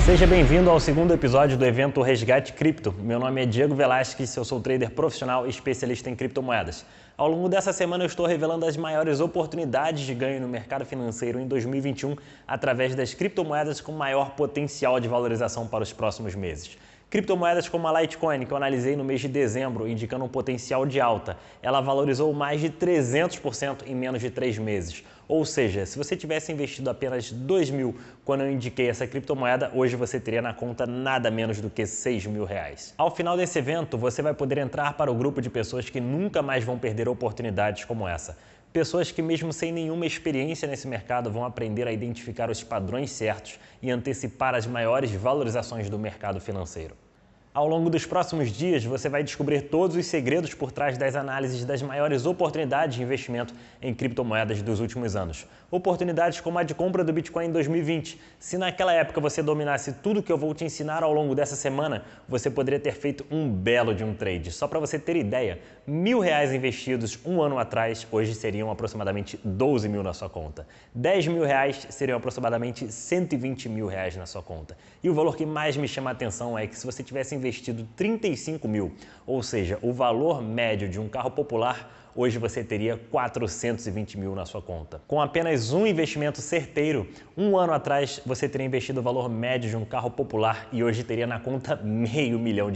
Seja bem-vindo ao segundo episódio do evento Resgate Cripto. Meu nome é Diego Velasquez, eu sou trader profissional e especialista em criptomoedas. Ao longo dessa semana eu estou revelando as maiores oportunidades de ganho no mercado financeiro em 2021 através das criptomoedas com maior potencial de valorização para os próximos meses. Criptomoedas como a Litecoin, que eu analisei no mês de dezembro, indicando um potencial de alta, ela valorizou mais de 300% em menos de 3 meses. Ou seja, se você tivesse investido apenas 2 mil quando eu indiquei essa criptomoeda, hoje você teria na conta nada menos do que 6 mil reais. Ao final desse evento, você vai poder entrar para o grupo de pessoas que nunca mais vão perder oportunidades como essa. Pessoas que mesmo sem nenhuma experiência nesse mercado vão aprender a identificar os padrões certos e antecipar as maiores valorizações do mercado financeiro. Ao longo dos próximos dias, você vai descobrir todos os segredos por trás das análises das maiores oportunidades de investimento em criptomoedas dos últimos anos. Oportunidades como a de compra do Bitcoin em 2020. Se naquela época você dominasse tudo que eu vou te ensinar ao longo dessa semana, você poderia ter feito um belo de um trade. Só para você ter ideia, R$1.000 investidos um ano atrás, hoje seriam aproximadamente 12 mil na sua conta. R$10.000 seriam aproximadamente 120 mil reais na sua conta. E o valor que mais me chama a atenção é que se você tivesse investido 35 mil, ou seja, o valor médio de um carro popular, hoje você teria 420 mil na sua conta. Com apenas um investimento certeiro, um ano atrás você teria investido o valor médio de um carro popular e hoje teria na conta R$500 mil.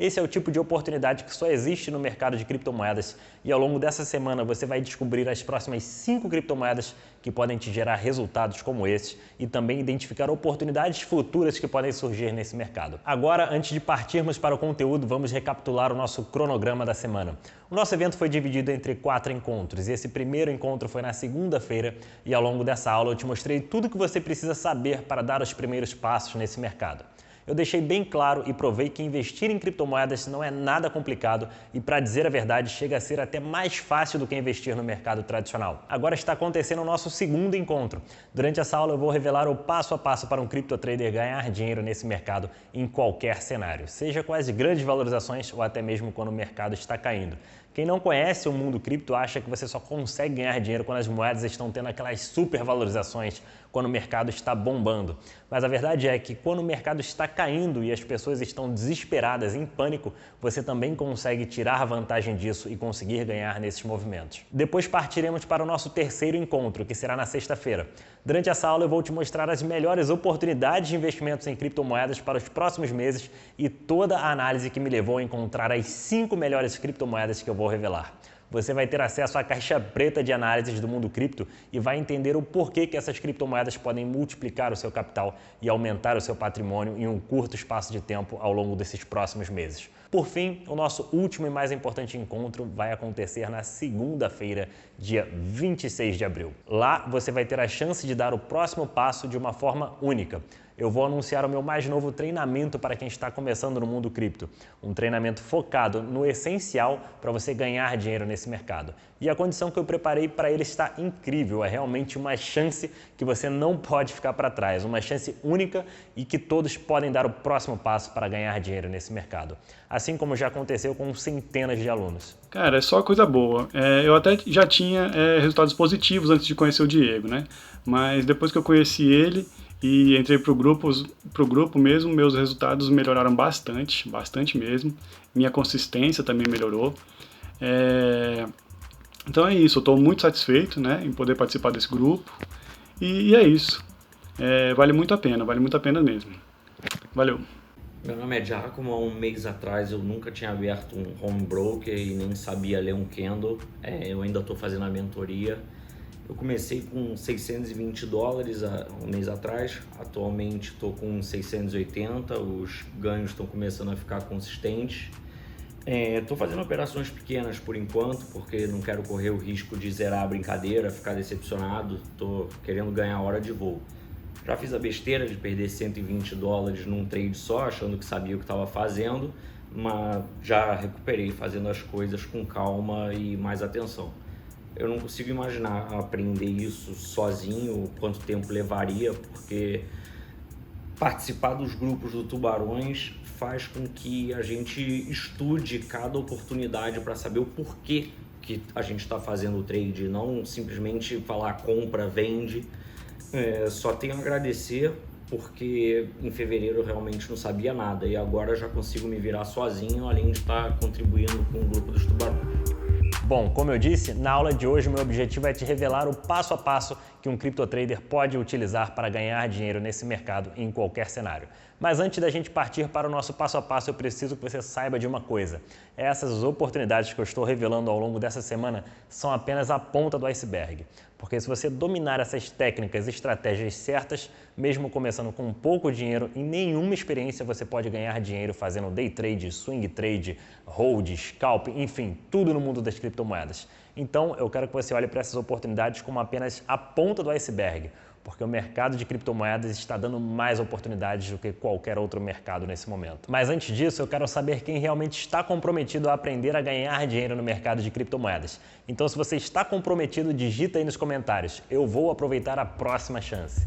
Esse é o tipo de oportunidade que só existe no mercado de criptomoedas e ao longo dessa semana você vai descobrir as próximas 5 criptomoedas que podem te gerar resultados como esses e também identificar oportunidades futuras que podem surgir nesse mercado. Agora, antes de partirmos para o conteúdo, vamos recapitular o nosso cronograma da semana. O nosso evento foi dividido entre 4 encontros e esse primeiro encontro foi na segunda-feira e ao longo dessa aula eu te mostrei tudo o que você precisa saber para dar os primeiros passos nesse mercado. Eu deixei bem claro e provei que investir em criptomoedas não é nada complicado e, para dizer a verdade, chega a ser até mais fácil do que investir no mercado tradicional. Agora está acontecendo o nosso segundo encontro. Durante essa aula eu vou revelar o passo a passo para um criptotrader ganhar dinheiro nesse mercado em qualquer cenário, seja com as grandes valorizações ou até mesmo quando o mercado está caindo. Quem não conhece o mundo cripto acha que você só consegue ganhar dinheiro quando as moedas estão tendo aquelas supervalorizações, quando o mercado está bombando. Mas a verdade é que quando o mercado está caindo e as pessoas estão desesperadas, em pânico, você também consegue tirar vantagem disso e conseguir ganhar nesses movimentos. Depois partiremos para o nosso terceiro encontro, que será na sexta-feira. Durante essa aula eu vou te mostrar as melhores oportunidades de investimentos em criptomoedas para os próximos meses e toda a análise que me levou a encontrar as 5 melhores criptomoedas que eu vou revelar. Você vai ter acesso à caixa preta de análises do mundo cripto e vai entender o porquê que essas criptomoedas podem multiplicar o seu capital e aumentar o seu patrimônio em um curto espaço de tempo ao longo desses próximos meses. Por fim, o nosso último e mais importante encontro vai acontecer na segunda-feira, dia 26 de abril. Lá você vai ter a chance de dar o próximo passo de uma forma única. Eu vou anunciar o meu mais novo treinamento para quem está começando no mundo cripto. Um treinamento focado no essencial para você ganhar dinheiro nesse mercado. E a condição que eu preparei para ele está incrível. É realmente uma chance que você não pode ficar para trás. Uma chance única e que todos podem dar o próximo passo para ganhar dinheiro nesse mercado. Assim como já aconteceu com centenas de alunos. Cara, é só coisa boa. Eu até já tinha resultados positivos antes de conhecer o Diego, né? Mas depois que eu conheci ele e entrei pro grupo mesmo, meus resultados melhoraram bastante, bastante mesmo. Minha consistência também melhorou. Então é isso, eu estou muito satisfeito, né, em poder participar desse grupo. E é isso. Vale muito a pena mesmo. Valeu. Meu nome é Giacomo. Há um mês atrás eu nunca tinha aberto um home broker e nem sabia ler um candle. Eu ainda estou fazendo a mentoria. Eu comecei com $620 há um mês atrás, atualmente estou com 680, os ganhos estão começando a ficar consistentes. Estou fazendo operações pequenas por enquanto, porque não quero correr o risco de zerar a brincadeira, ficar decepcionado, estou querendo ganhar hora de voo. Já fiz a besteira de perder $120 num trade só, achando que sabia o que estava fazendo, mas já recuperei fazendo as coisas com calma e mais atenção. Eu não consigo imaginar aprender isso sozinho, quanto tempo levaria, porque participar dos grupos do Tubarões faz com que a gente estude cada oportunidade para saber o porquê que a gente está fazendo o trade, não simplesmente falar compra, vende. Só tenho a agradecer porque em fevereiro eu realmente não sabia nada e agora já consigo me virar sozinho, além de estar contribuindo com o grupo dos tubarões. Bom, como eu disse, na aula de hoje o meu objetivo é te revelar o passo a passo que um criptotrader pode utilizar para ganhar dinheiro nesse mercado em qualquer cenário. Mas antes da gente partir para o nosso passo a passo, eu preciso que você saiba de uma coisa. Essas oportunidades que eu estou revelando ao longo dessa semana são apenas a ponta do iceberg. Porque se você dominar essas técnicas e estratégias certas, mesmo começando com pouco dinheiro e nenhuma experiência, você pode ganhar dinheiro fazendo day trade, swing trade, hold, scalp, enfim, tudo no mundo das criptomoedas. Então, eu quero que você olhe para essas oportunidades como apenas a ponta do iceberg, porque o mercado de criptomoedas está dando mais oportunidades do que qualquer outro mercado nesse momento. Mas antes disso, eu quero saber quem realmente está comprometido a aprender a ganhar dinheiro no mercado de criptomoedas. Então, se você está comprometido, digita aí nos comentários. Eu vou aproveitar a próxima chance.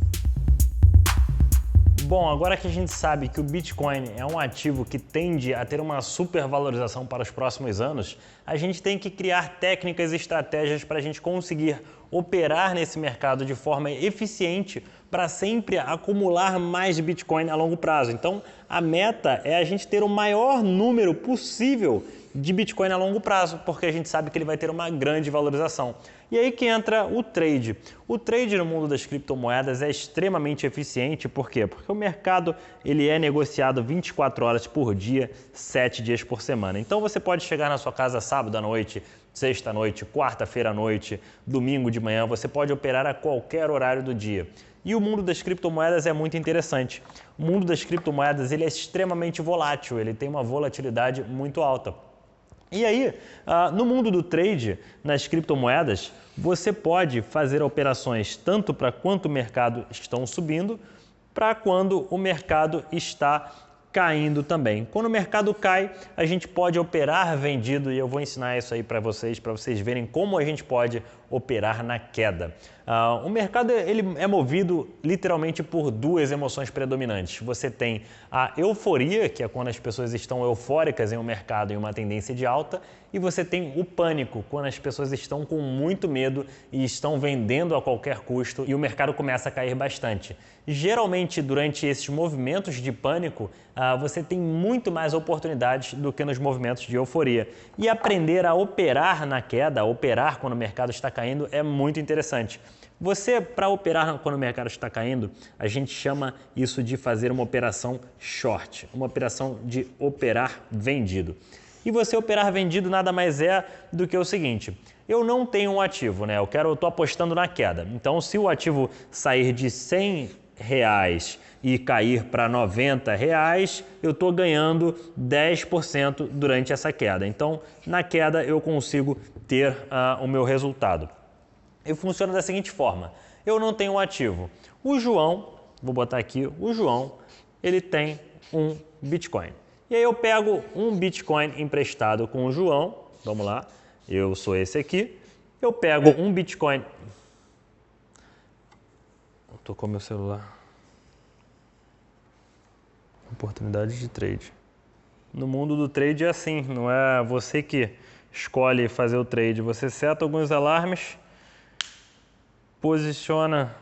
Bom, agora que a gente sabe que o Bitcoin é um ativo que tende a ter uma supervalorização para os próximos anos, a gente tem que criar técnicas e estratégias para a gente conseguir operar nesse mercado de forma eficiente para sempre acumular mais Bitcoin a longo prazo. Então, a meta é a gente ter o maior número possível de Bitcoin a longo prazo, porque a gente sabe que ele vai ter uma grande valorização. E aí que entra o trade. O trade no mundo das criptomoedas é extremamente eficiente, por quê? Porque o mercado ele é negociado 24 horas por dia, 7 dias por semana. Então você pode chegar na sua casa sábado à noite, sexta à noite, quarta-feira à noite, domingo de manhã, você pode operar a qualquer horário do dia. E o mundo das criptomoedas é muito interessante. O mundo das criptomoedas ele é extremamente volátil, ele tem uma volatilidade muito alta. E aí, no mundo do trade, nas criptomoedas, você pode fazer operações tanto para quanto o mercado estão subindo, para quando o mercado está caindo também. Quando o mercado cai, a gente pode operar vendido e eu vou ensinar isso aí para vocês verem como a gente pode operar na queda. O mercado ele é movido literalmente por duas emoções predominantes. Você tem a euforia, que é quando as pessoas estão eufóricas em um mercado em uma tendência de alta, e você tem o pânico, quando as pessoas estão com muito medo e estão vendendo a qualquer custo e o mercado começa a cair bastante. Geralmente, durante esses movimentos de pânico, você tem muito mais oportunidades do que nos movimentos de euforia. E aprender a operar na queda, a operar quando o mercado está caindo, é muito interessante. Você, para operar quando o mercado está caindo, a gente chama isso de fazer uma operação short, uma operação de operar vendido. E você operar vendido nada mais é do que o seguinte: eu não tenho um ativo, né? Eu estou apostando na queda. Então, se o ativo sair de R$100 e cair para R$90, eu estou ganhando 10% durante essa queda. Então, na queda, eu consigo ter o meu resultado. E funciona da seguinte forma: eu não tenho um ativo. O João, vou botar aqui, o João, ele tem um Bitcoin. E aí eu pego um Bitcoin emprestado com o João, vamos lá, eu sou esse aqui, eu pego um Bitcoin, tocou meu celular, oportunidade de trade. No mundo do trade é assim, não é você que escolhe fazer o trade, você seta alguns alarmes, posiciona,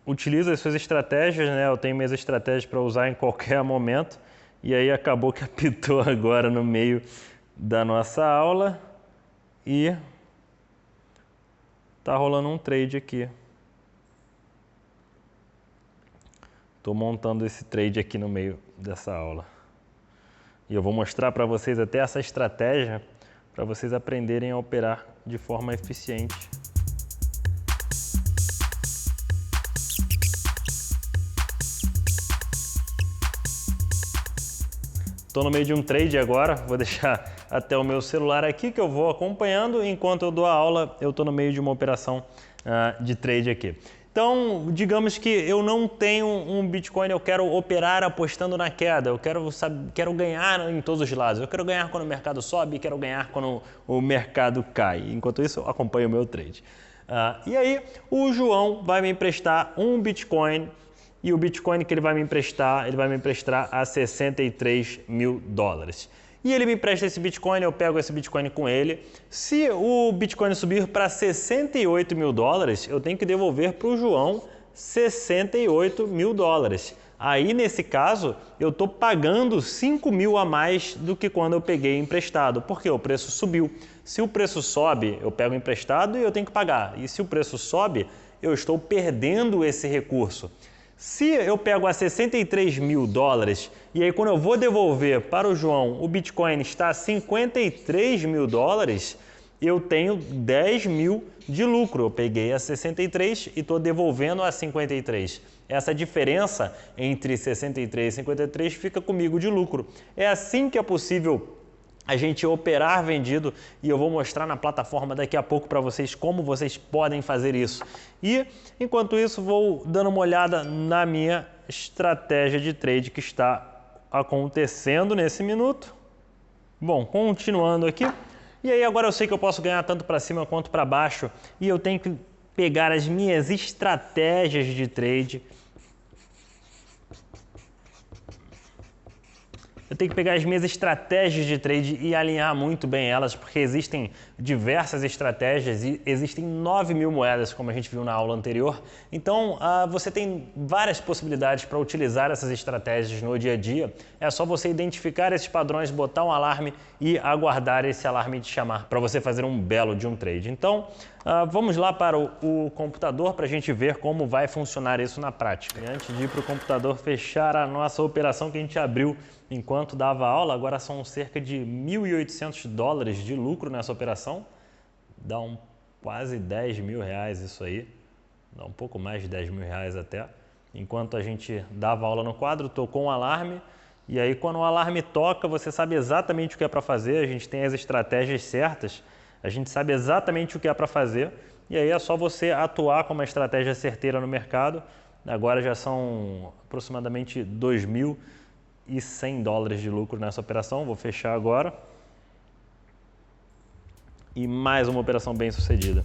utiliza as suas estratégias, né? Eu tenho minhas estratégias para usar em qualquer momento. E aí acabou que apitou agora no meio da nossa aula e tá rolando um trade aqui. Estou montando esse trade aqui no meio dessa aula. E eu vou mostrar para vocês até essa estratégia para vocês aprenderem a operar de forma eficiente. Estou no meio de um trade agora, vou deixar até o meu celular aqui que eu vou acompanhando. Enquanto eu dou a aula, eu estou no meio de uma operação de trade aqui. Então, digamos que eu não tenho um Bitcoin, eu quero operar apostando na queda, eu quero ganhar em todos os lados. Eu quero ganhar quando o mercado sobe, quero ganhar quando o mercado cai. Enquanto isso, eu acompanho o meu trade. E aí, o João vai me emprestar um Bitcoin. E o Bitcoin que ele vai me emprestar a $63 mil. E ele me empresta esse Bitcoin, eu pego esse Bitcoin com ele. Se o Bitcoin subir para $68 mil, eu tenho que devolver para o João 68 mil dólares. Aí, nesse caso, eu estou pagando 5 mil a mais do que quando eu peguei emprestado, porque o preço subiu. Se o preço sobe, eu pego emprestado e eu tenho que pagar. E se o preço sobe, eu estou perdendo esse recurso. Se eu pego a 63 mil dólares e aí quando eu vou devolver para o João, o Bitcoin está a 53 mil dólares, eu tenho 10 mil de lucro. Eu peguei a 63 e estou devolvendo a 53. Essa diferença entre 63 e 53 fica comigo de lucro. É assim que é possível a gente operar vendido e eu vou mostrar na plataforma daqui a pouco para vocês como vocês podem fazer isso. E enquanto isso vou dando uma olhada na minha estratégia de trade que está acontecendo nesse minuto. Bom, continuando aqui. E aí agora eu sei que eu posso ganhar tanto para cima quanto para baixo e eu tenho que pegar as minhas estratégias de trade. Eu tenho que pegar as minhas estratégias de trade e alinhar muito bem elas, porque existem diversas estratégias e existem 9 mil moedas, como a gente viu na aula anterior. Então, você tem várias possibilidades para utilizar essas estratégias no dia a dia. É só você identificar esses padrões, botar um alarme e aguardar esse alarme te chamar para você fazer um belo de um trade. Então, vamos lá para o computador para a gente ver como vai funcionar isso na prática. E antes de ir para o computador fechar a nossa operação que a gente abriu enquanto dava aula, agora são cerca de 1.800 dólares de lucro nessa operação. Dá quase 10 mil reais isso aí, dá um pouco mais de 10 mil reais até. Enquanto a gente dava aula no quadro, tocou um alarme, e aí quando o alarme toca, você sabe exatamente o que é para fazer, a gente tem as estratégias certas, a gente sabe exatamente o que é para fazer, e aí é só você atuar com uma estratégia certeira no mercado. Agora já são aproximadamente 2.100 dólares de lucro nessa operação, vou fechar agora. E mais uma operação bem sucedida.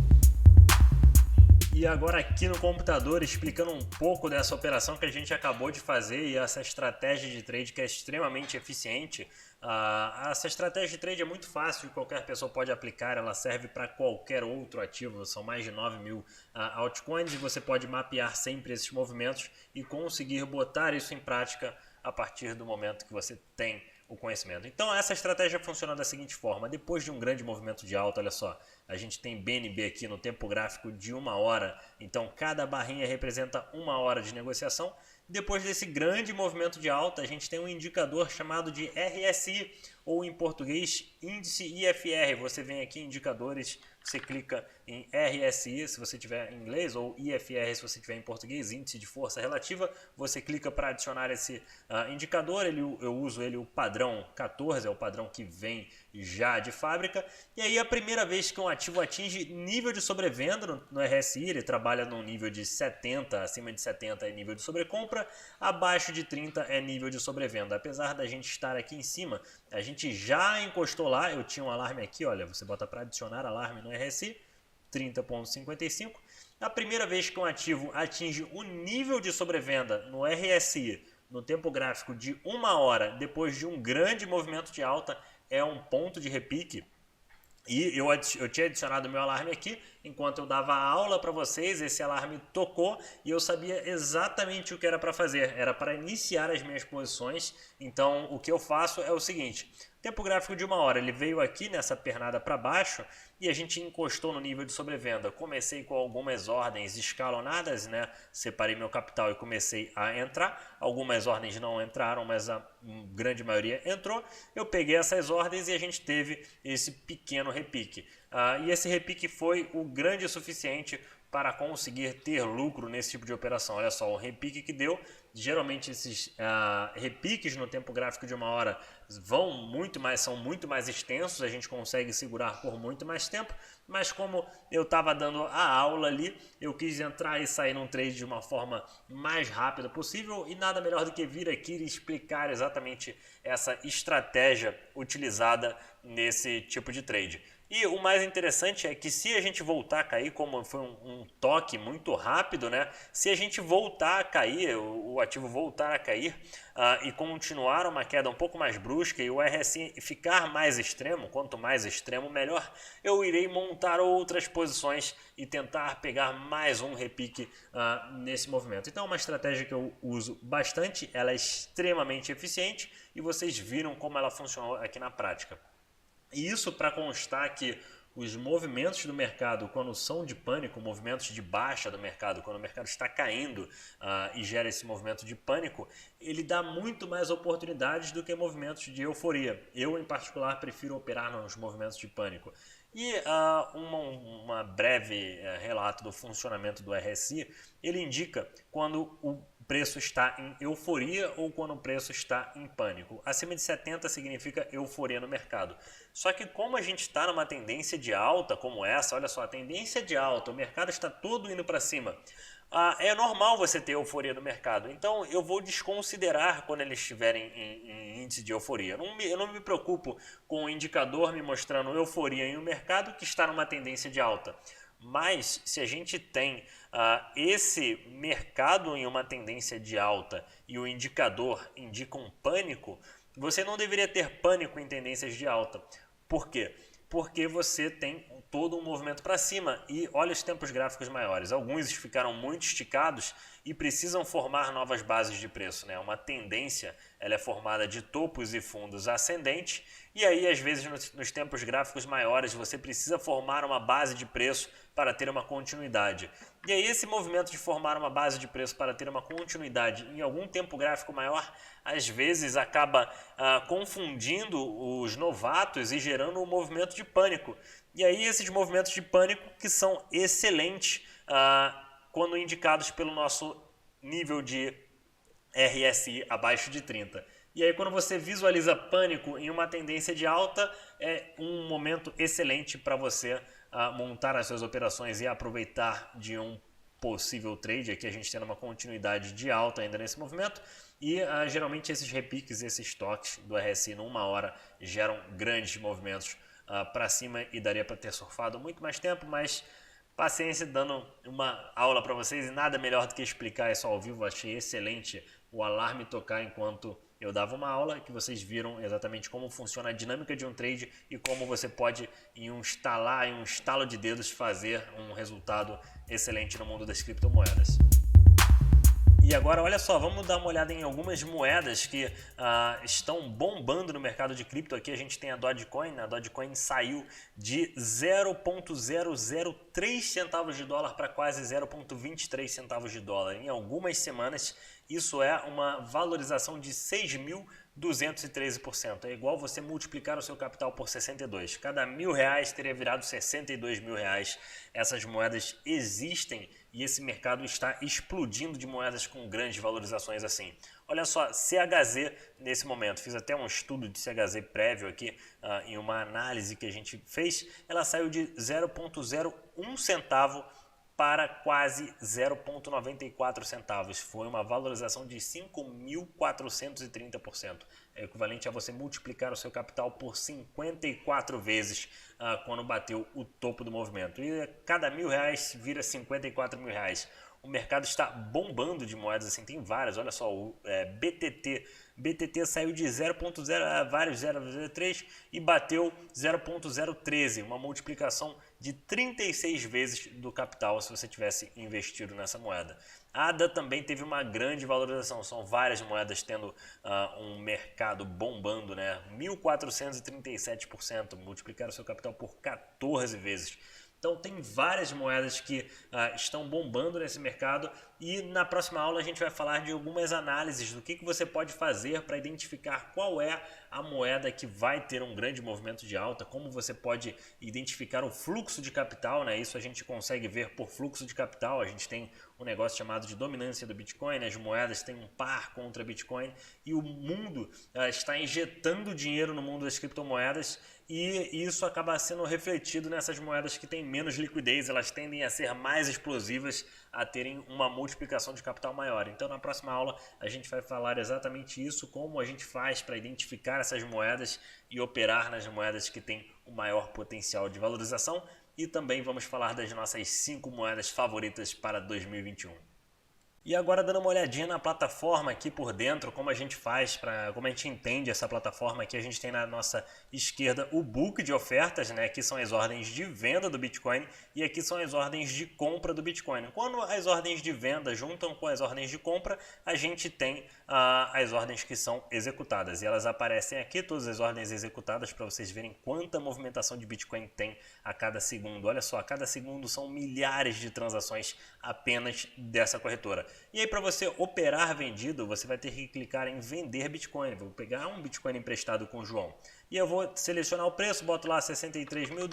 E agora aqui no computador explicando um pouco dessa operação que a gente acabou de fazer e essa estratégia de trade que é extremamente eficiente. Essa estratégia de trade é muito fácil, qualquer pessoa pode aplicar, ela serve para qualquer outro ativo, são mais de 9 mil altcoins e você pode mapear sempre esses movimentos e conseguir botar isso em prática a partir do momento que você tem o conhecimento. Então essa estratégia funciona da seguinte forma: depois de um grande movimento de alta, olha só, a gente tem BNB aqui no tempo gráfico de 1 hora, então cada barrinha representa 1 hora de negociação. Depois desse grande movimento de alta, a gente tem um indicador chamado de RSI, ou em português, índice IFR. Você vem aqui em indicadores, você clica em RSI se você tiver em inglês, ou IFR se você tiver em português, índice de força relativa. Você clica para adicionar esse indicador, eu uso ele o padrão 14, é o padrão que vem já de fábrica. E aí a primeira vez que um ativo atinge nível de sobrevenda no RSI, ele trabalha num nível de 70, acima de 70 é nível de sobrecompra, abaixo de 30 é nível de sobrevenda. Apesar da gente estar aqui em cima, a gente já encostou lá, eu tinha um alarme aqui, olha, você bota para adicionar alarme no RSI, 30,55. A primeira vez que um ativo atinge o nível de sobrevenda no RSI, no tempo gráfico de 1 hora, depois de um grande movimento de alta, é um ponto de repique. E eu tinha adicionado meu alarme aqui, enquanto eu dava aula para vocês, esse alarme tocou e eu sabia exatamente o que era para fazer, era para iniciar as minhas posições. Então o que eu faço é o seguinte: tempo gráfico de 1 hora, ele veio aqui nessa pernada para baixo e a gente encostou no nível de sobrevenda. Comecei com algumas ordens escalonadas, né? Separei meu capital e comecei a entrar. Algumas ordens não entraram, mas a grande maioria entrou. Eu peguei essas ordens e a gente teve esse pequeno repique. E esse repique foi o grande o suficiente para conseguir ter lucro nesse tipo de operação. Olha só, o repique que deu. Geralmente esses repiques no tempo gráfico de 1 hora são muito mais extensos, a gente consegue segurar por muito mais tempo, mas como eu estava dando a aula ali, eu quis entrar e sair num trade de uma forma mais rápida possível e nada melhor do que vir aqui e explicar exatamente essa estratégia utilizada nesse tipo de trade. E o mais interessante é que se a gente voltar a cair, como foi um toque muito rápido, né? Se a gente voltar a cair, o ativo voltar a cair e continuar uma queda um pouco mais brusca e o RSI ficar mais extremo, quanto mais extremo melhor, eu irei montar outras posições e tentar pegar mais um repique nesse movimento. Então é uma estratégia que eu uso bastante, ela é extremamente eficiente e vocês viram como ela funcionou aqui na prática. E isso para constar que os movimentos do mercado, quando são de pânico, movimentos de baixa do mercado, quando o mercado está caindo e gera esse movimento de pânico, ele dá muito mais oportunidades do que movimentos de euforia. Eu, em particular, prefiro operar nos movimentos de pânico. E uma breve relato do funcionamento do RSI, ele indica quando o preço está em euforia ou quando o preço está em pânico. Acima de 70 significa euforia no mercado. Só que como a gente está numa tendência de alta como essa, olha só, a tendência de alta, o mercado está todo indo para cima. É normal você ter euforia no mercado, então eu vou desconsiderar quando eles estiverem em índice de euforia. Eu não me preocupo com o indicador me mostrando euforia em um mercado que está numa tendência de alta. Mas se a gente tem esse mercado em uma tendência de alta e o indicador indica um pânico, você não deveria ter pânico em tendências de alta. Por quê? Porque você tem todo um movimento para cima e olha os tempos gráficos maiores. Alguns ficaram muito esticados e precisam formar novas bases de preço, né? Uma tendência, ela é formada de topos e fundos ascendentes e aí às vezes nos tempos gráficos maiores você precisa formar uma base de preço para ter uma continuidade. E aí esse movimento de formar uma base de preço para ter uma continuidade em algum tempo gráfico maior, às vezes acaba confundindo os novatos e gerando um movimento de pânico. E aí esses movimentos de pânico que são excelentes quando indicados pelo nosso nível de RSI abaixo de 30. E aí quando você visualiza pânico em uma tendência de alta, é um momento excelente para você montar as suas operações e aproveitar de um possível trade. Aqui a gente tem uma continuidade de alta ainda nesse movimento e geralmente esses repiques, esses toques do RSI numa hora geram grandes movimentos para cima e daria para ter surfado muito mais tempo, mas paciência, dando uma aula para vocês e nada melhor do que explicar isso ao vivo. Achei excelente o alarme tocar enquanto eu dava uma aula, que vocês viram exatamente como funciona a dinâmica de um trade e como você pode, em um estalo de dedos, fazer um resultado excelente no mundo das criptomoedas. E agora, olha só, vamos dar uma olhada em algumas moedas que estão bombando no mercado de cripto. Aqui a gente tem a Dogecoin. A Dogecoin saiu de 0,003 centavos de dólar para quase 0,23 centavos de dólar. Em algumas semanas, isso é uma valorização de 6.213%. É igual você multiplicar o seu capital por 62. Cada R$1.000 teria virado R$62.000. Essas moedas existem e esse mercado está explodindo de moedas com grandes valorizações assim. Olha só, CHZ nesse momento, fiz até um estudo de CHZ prévio aqui em uma análise que a gente fez, ela saiu de 0,01 centavo para quase 0,94 centavos. Foi uma valorização de 5.430%. É equivalente a você multiplicar o seu capital por 54 vezes quando bateu o topo do movimento. E cada R$1.000 vira R$54.000. O mercado está bombando de moedas assim, tem várias. Olha só, o BTT saiu de 0,03 e bateu 0,013, uma multiplicação de 36 vezes do capital se você tivesse investido nessa moeda. A ADA também teve uma grande valorização, são várias moedas tendo um mercado bombando, né? 1.437%, multiplicaram o seu capital por 14 vezes. Então tem várias moedas que estão bombando nesse mercado e na próxima aula a gente vai falar de algumas análises do que você pode fazer para identificar qual é a moeda que vai ter um grande movimento de alta, como você pode identificar o fluxo de capital, né? Isso a gente consegue ver por fluxo de capital. A gente tem um negócio chamado de dominância do Bitcoin, as moedas têm um par contra Bitcoin e o mundo está injetando dinheiro no mundo das criptomoedas e isso acaba sendo refletido nessas moedas que têm menos liquidez, elas tendem a ser mais explosivas, a terem uma multiplicação de capital maior. Então na próxima aula a gente vai falar exatamente isso, como a gente faz para identificar essas moedas e operar nas moedas que têm o maior potencial de valorização e também vamos falar das nossas 5 moedas favoritas para 2021. E agora dando uma olhadinha na plataforma aqui por dentro, como a gente faz, como a gente entende essa plataforma aqui, a gente tem na nossa esquerda o book de ofertas, né? Aqui são as ordens de venda do Bitcoin e aqui são as ordens de compra do Bitcoin. Quando as ordens de venda juntam com as ordens de compra, a gente tem as ordens que são executadas e elas aparecem aqui, todas as ordens executadas para vocês verem quanta movimentação de Bitcoin tem a cada segundo. Olha só, a cada segundo são milhares de transações apenas dessa corretora. E aí para você operar vendido, você vai ter que clicar em vender Bitcoin. Vou pegar um Bitcoin emprestado com o João. E eu vou selecionar o preço, boto lá $63 mil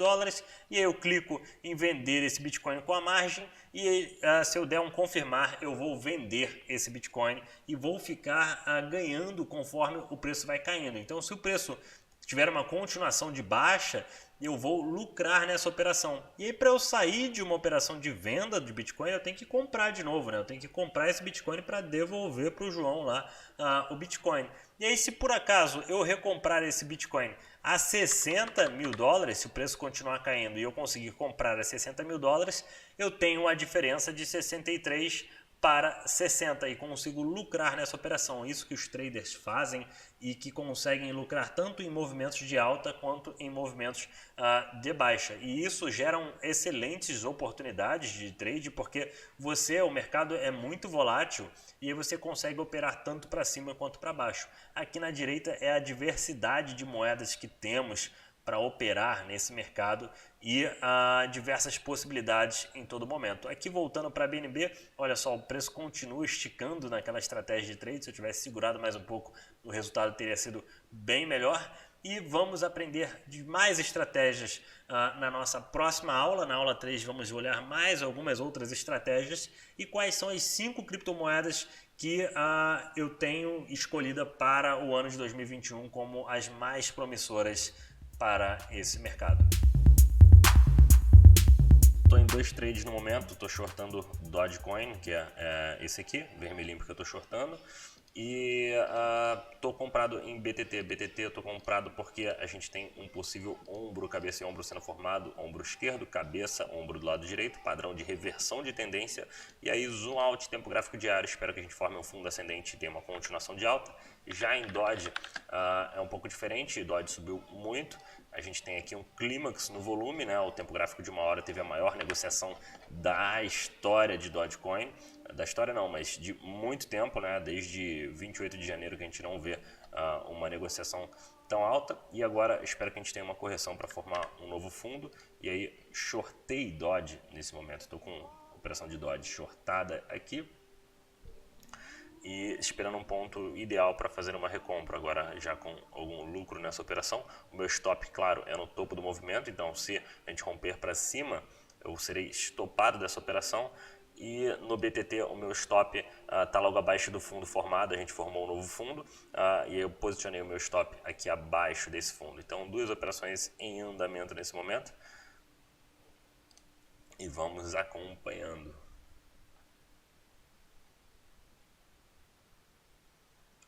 e aí eu clico em vender esse Bitcoin com a margem e se eu der um confirmar, eu vou vender esse Bitcoin e vou ficar ganhando conforme o preço vai caindo. Então se o preço tiver uma continuação de baixa, eu vou lucrar nessa operação. E aí para eu sair de uma operação de venda de Bitcoin, eu tenho que comprar de novo, né? Eu tenho que comprar esse Bitcoin para devolver para o João lá o Bitcoin. E aí se por acaso eu recomprar esse Bitcoin a $60 mil, se o preço continuar caindo e eu conseguir comprar a $60 mil, eu tenho a diferença de 63 para 60 e consigo lucrar nessa operação. Isso que os traders fazem e que conseguem lucrar tanto em movimentos de alta quanto em movimentos de baixa. E isso geram excelentes oportunidades de trade porque o mercado é muito volátil e aí você consegue operar tanto para cima quanto para baixo. Aqui na direita é a diversidade de moedas que temos para operar nesse mercado e diversas possibilidades em todo momento. Aqui voltando para a BNB, olha só, o preço continua esticando naquela estratégia de trade. Se eu tivesse segurado mais um pouco, o resultado teria sido bem melhor. E vamos aprender de mais estratégias na nossa próxima aula. Na aula 3 vamos olhar mais algumas outras estratégias e quais são as 5 criptomoedas que eu tenho escolhida para o ano de 2021 como as mais promissoras para esse mercado. Estou em 2 trades no momento, estou shortando Dogecoin, que é esse aqui, vermelhinho porque eu estou shortando, e estou comprado em BTT. BTT eu estou comprado porque a gente tem um possível ombro, cabeça e ombro sendo formado, ombro esquerdo, cabeça, ombro do lado direito, padrão de reversão de tendência, e aí zoom out, tempo gráfico diário, espero que a gente forme um fundo ascendente e tenha uma continuação de alta. Já em Doge é um pouco diferente, Doge subiu muito, a gente tem aqui um clímax no volume, né? O tempo gráfico de 1 hora teve a maior negociação da história de Dogecoin, da história não, mas de muito tempo, né? Desde 28 de janeiro que a gente não vê uma negociação tão alta, e agora espero que a gente tenha uma correção para formar um novo fundo, e aí shortei Doge nesse momento, estou com a operação de Doge shortada aqui, e esperando um ponto ideal para fazer uma recompra, agora já com algum lucro nessa operação. O meu stop, claro, é no topo do movimento, então se a gente romper para cima, eu serei estopado dessa operação. E no BTT o meu stop está logo abaixo do fundo formado, a gente formou um novo fundo e eu posicionei o meu stop aqui abaixo desse fundo. Então 2 operações em andamento nesse momento e vamos acompanhando.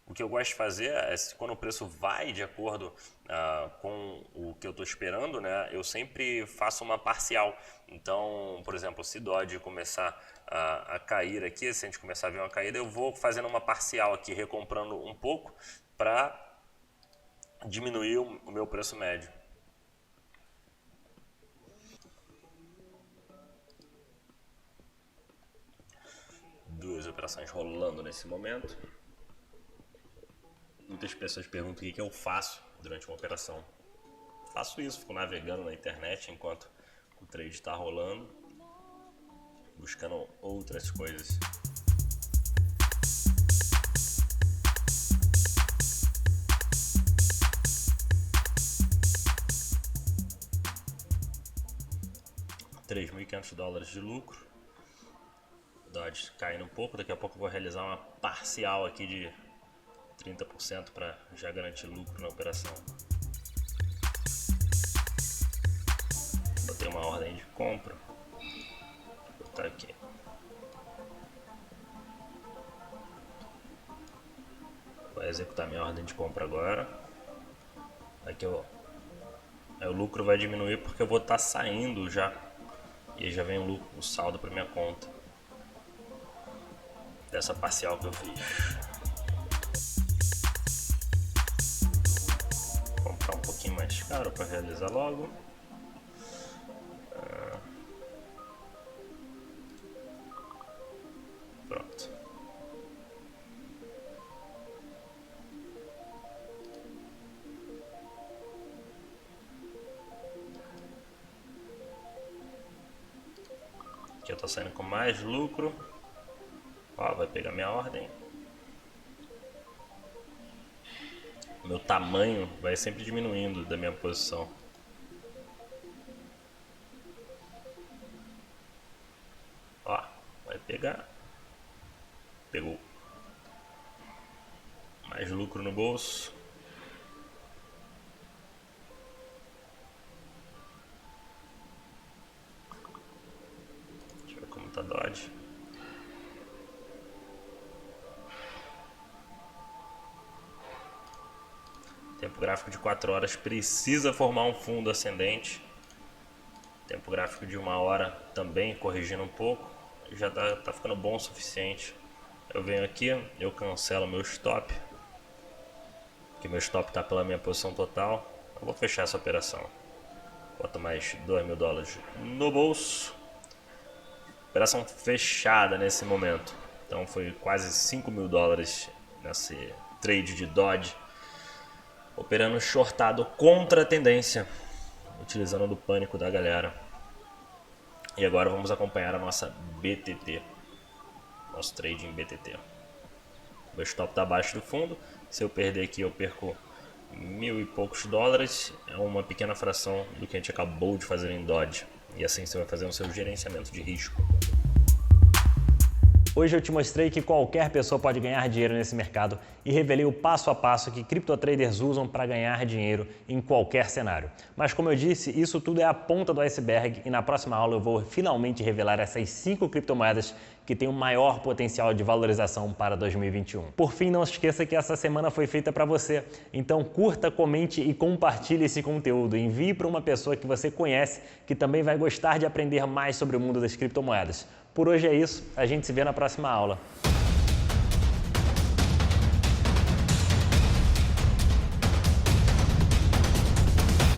O que eu gosto de fazer é, quando o preço vai de acordo com o que eu estou esperando, né, eu sempre faço uma parcial. Então, por exemplo, se Doge começar a cair aqui, se a gente começar a ver uma caída, eu vou fazendo uma parcial aqui, recomprando um pouco para diminuir o meu preço médio. Duas operações rolando nesse momento. Muitas pessoas perguntam o que eu faço durante uma operação. Faço isso, fico navegando na internet enquanto o trade está rolando, buscando outras coisas. $3.500 de lucro. Dodge caindo um pouco, daqui a pouco eu vou realizar uma parcial aqui de 30% para já garantir lucro na operação. Botei uma ordem de compra. Vou botar aqui. Vou executar minha ordem de compra agora. Aqui eu Aí o lucro vai diminuir porque eu vou estar saindo já. E aí já vem o saldo para minha conta. Dessa parcial que eu fiz. Vou comprar um pouquinho mais caro para realizar logo. Pronto. Aqui eu tô saindo com mais lucro. Ó, vai pegar minha ordem. Meu tamanho vai sempre diminuindo da minha posição. Ó, vai pegar. Pegou. Mais lucro no bolso. Deixa eu ver como tá Dodge. Tempo gráfico de 4 horas precisa formar um fundo ascendente. Tempo gráfico de 1 hora também corrigindo um pouco. Já tá ficando bom o suficiente. Eu venho aqui, eu cancelo meu stop. Porque meu stop está pela minha posição total. Eu vou fechar essa operação. Boto mais $2.000 no bolso. Operação fechada nesse momento. Então foi quase $5.000 nesse trade de Dodge. Operando shortado contra a tendência. Utilizando do pânico da galera. E agora vamos acompanhar a nossa BTT. Nosso trade em BTT. Meu stop está abaixo do fundo. Se eu perder aqui eu perco $1.000 e poucos. É uma pequena fração do que a gente acabou de fazer em Dodge. E assim você vai fazer o seu gerenciamento de risco. Hoje eu te mostrei que qualquer pessoa pode ganhar dinheiro nesse mercado e revelei o passo a passo que criptotraders usam para ganhar dinheiro em qualquer cenário. Mas como eu disse, isso tudo é a ponta do iceberg e na próxima aula eu vou finalmente revelar essas 5 criptomoedas que têm o maior potencial de valorização para 2021. Por fim, não se esqueça que essa semana foi feita para você. Então curta, comente e compartilhe esse conteúdo. Envie para uma pessoa que você conhece que também vai gostar de aprender mais sobre o mundo das criptomoedas. Por hoje é isso, a gente se vê na próxima aula.